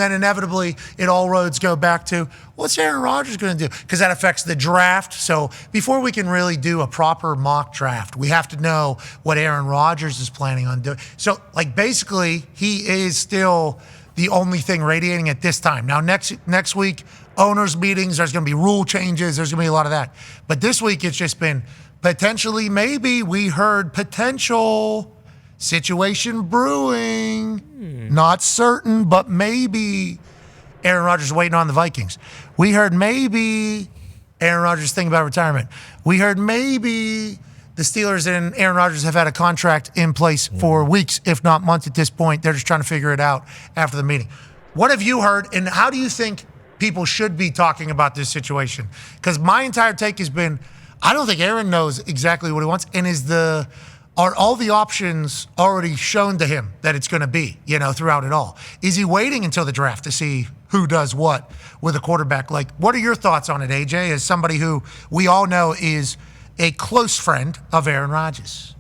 then inevitably all roads go back to what's Aaron Rodgers going to do? Because that affects the draft. So before we can really do a proper mock draft, we have to know what Aaron Rodgers is planning on doing. So, like, basically, he is still the only thing radiating at this time. Now, next week, owners' meetings, there's going to be rule changes. There's going to be a lot of that. But this week, it's just been potentially, maybe we heard potential situation brewing. Not certain, but maybe Aaron Rodgers is waiting on the Vikings. We heard maybe Aaron Rodgers thinking about retirement. We heard maybe the Steelers and Aaron Rodgers have had a contract in place for weeks, if not months at this point. They're just trying to figure it out after the meeting. What have you heard, and how do you think people should be talking about this situation? Because my entire take has been, I don't think Aaron knows exactly what he wants, and are all the options already shown to him that it's going to be, throughout it all? Is he waiting until the draft to see who does what with a quarterback? Like, what are your thoughts on it, AJ, as somebody who we all know is a close friend of Aaron Rodgers?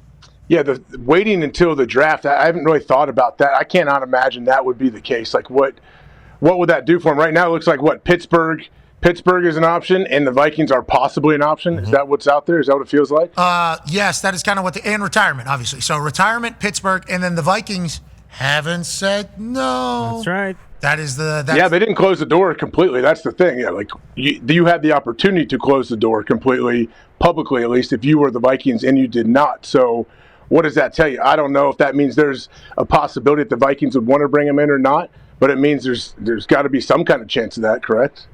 Yeah, the waiting until the draft, I haven't really thought about that. I cannot imagine that would be the case. Like, what would that do for him? Right now, it looks like, Pittsburgh is an option, and the Vikings are possibly an option. Is that what's out there? Is that what it feels like? Yes, that is kind of and retirement, obviously. So retirement, Pittsburgh, and then the Vikings haven't said no. That's right. Yeah, they didn't close the door completely. That's the thing. Yeah, like you had the opportunity to close the door completely, publicly at least, if you were the Vikings, and you did not. So what does that tell you? I don't know if that means there's a possibility that the Vikings would want to bring him in or not, but it means there's got to be some kind of chance of that, correct?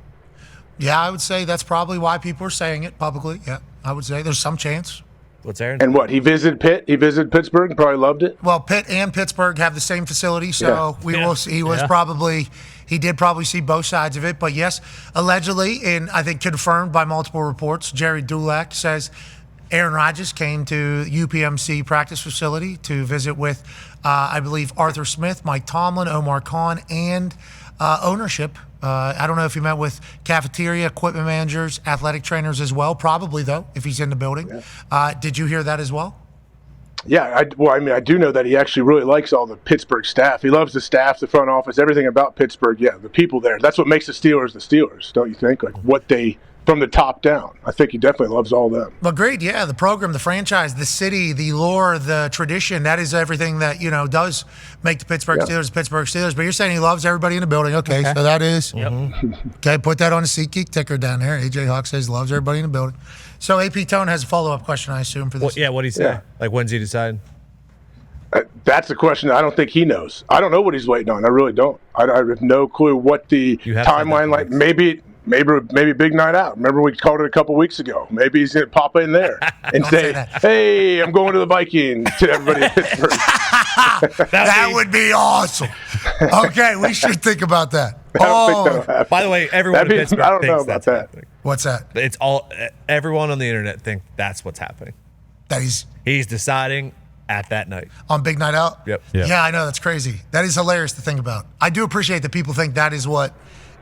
Yeah, I would say that's probably why people are saying it publicly. Yeah, I would say there's some chance. What's Aaron? And what, he visited Pitt? He visited Pittsburgh and probably loved it? Well, Pitt and Pittsburgh have the same facility, so we will see. He did probably see both sides of it. But yes, allegedly, and I think confirmed by multiple reports, Jerry Dulac says Aaron Rodgers came to UPMC practice facility to visit with, I believe, Arthur Smith, Mike Tomlin, Omar Khan, and ownership. I don't know if he met with cafeteria, equipment managers, athletic trainers as well. Probably, though, if he's in the building. Yeah. Did you hear that as well? Yeah, I do know that he actually really likes all the Pittsburgh staff. He loves the staff, the front office, everything about Pittsburgh. Yeah, the people there. That's what makes the Steelers, don't you think? Like, what they, from the top down. I think he definitely loves all them. Agreed, yeah. The program, the franchise, the city, the lore, the tradition, that is everything that, does make the Pittsburgh Steelers the Pittsburgh Steelers. But you're saying he loves everybody in the building. Okay. So that is. Yep. Okay, put that on the SeatGeek ticker down there. AJ Hawk says loves everybody in the building. So AP Tone has a follow-up question, I assume, for this. Well, what did he say? Yeah. Like, when's he decide? That's a question I don't think he knows. I don't know what he's waiting on. I really don't. I have no clue what the timeline, like, maybe big night out. Remember we called it a couple weeks ago. Maybe he's going to pop in there and say, hey, I'm going to the Vikings to everybody in Pittsburgh. That would be awesome. Okay, we should think about that. By the way, everyone in Pittsburgh thinks that's happening. What's that? It's everyone on the internet think that's what's happening. That he's deciding at that night. On Big Night Out? Yep. Yeah, I know. That's crazy. That is hilarious to think about. I do appreciate that people think that is what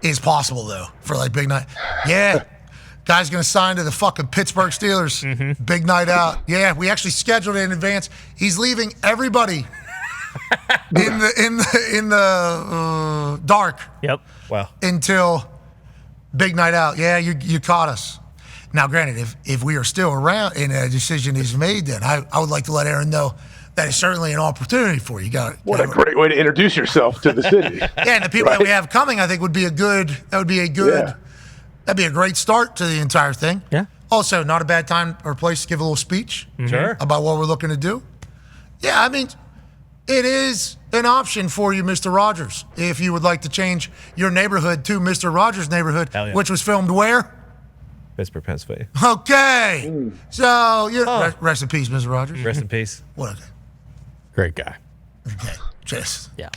is possible, though, for like Big Night. Yeah. Guy's going to sign to the fucking Pittsburgh Steelers. Mm-hmm. Big Night Out. Yeah, we actually scheduled it in advance. He's leaving everybody in the dark. Yep. Wow. Until Big Night Out. Yeah, you caught us. Now, granted, if we are still around and a decision is made, then I would like to let Aaron know that is certainly an opportunity for you. What a great way to introduce yourself to the city. Yeah, and the people that we have coming, I think that'd be a great start to the entire thing. Yeah. Also, not a bad time or place to give a little speech about what we're looking to do. Yeah, I mean, it is an option for you, Mr. Rodgers, if you would like to change your neighborhood to Mr. Rogers' neighborhood, which was filmed where? Pittsburgh, Pennsylvania. Okay. So, rest in peace, Mr. Rogers. Rest in peace. What a guy. Great guy. Okay. Just. Yeah.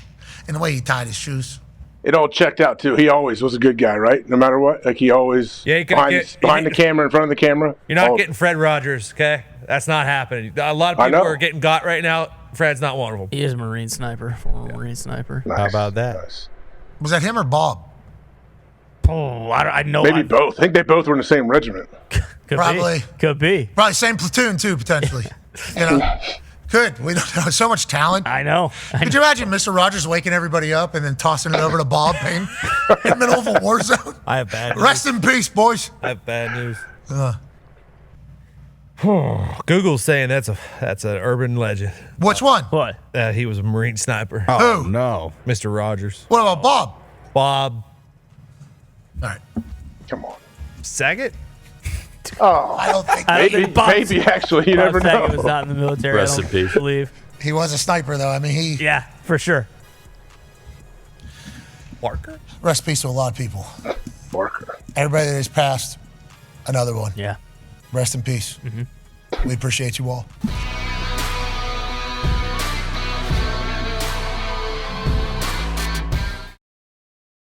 And the way he tied his shoes. It all checked out, too. He always was a good guy, right? No matter what. Like, he always behind the camera, in front of the camera. You're not getting Fred Rogers, okay? That's not happening. A lot of people are getting got right now. Fred's not one of them. He is a Marine sniper, former Marine sniper. Nice. How about that? Nice. Was that him or Bob? Oh, I know. Maybe both. I think they both were in the same regiment. Could be. Probably. Could be. Probably same platoon, too, potentially. Good. We don't know. So much talent. I know. Could you imagine Mr. Rogers waking everybody up and then tossing it over to Bob Payne in the middle of a war zone? I have bad news. Rest in peace, boys. I have bad news. Google's saying that's an urban legend. Which one? What? He was a Marine sniper. Who? No. Mr. Rogers. What about Bob? Bob All right. Come on. Saget? I don't think I don't Maybe, think Bob's- maybe actually, you never Bob Saget know. was not in the military. Rest I in don't peace. believe. he was a sniper, though. I mean, he Yeah, for sure. Parker? rest in peace to a lot of people. Barker. Everybody that has passed, another one. Yeah. Rest in peace. We appreciate you all.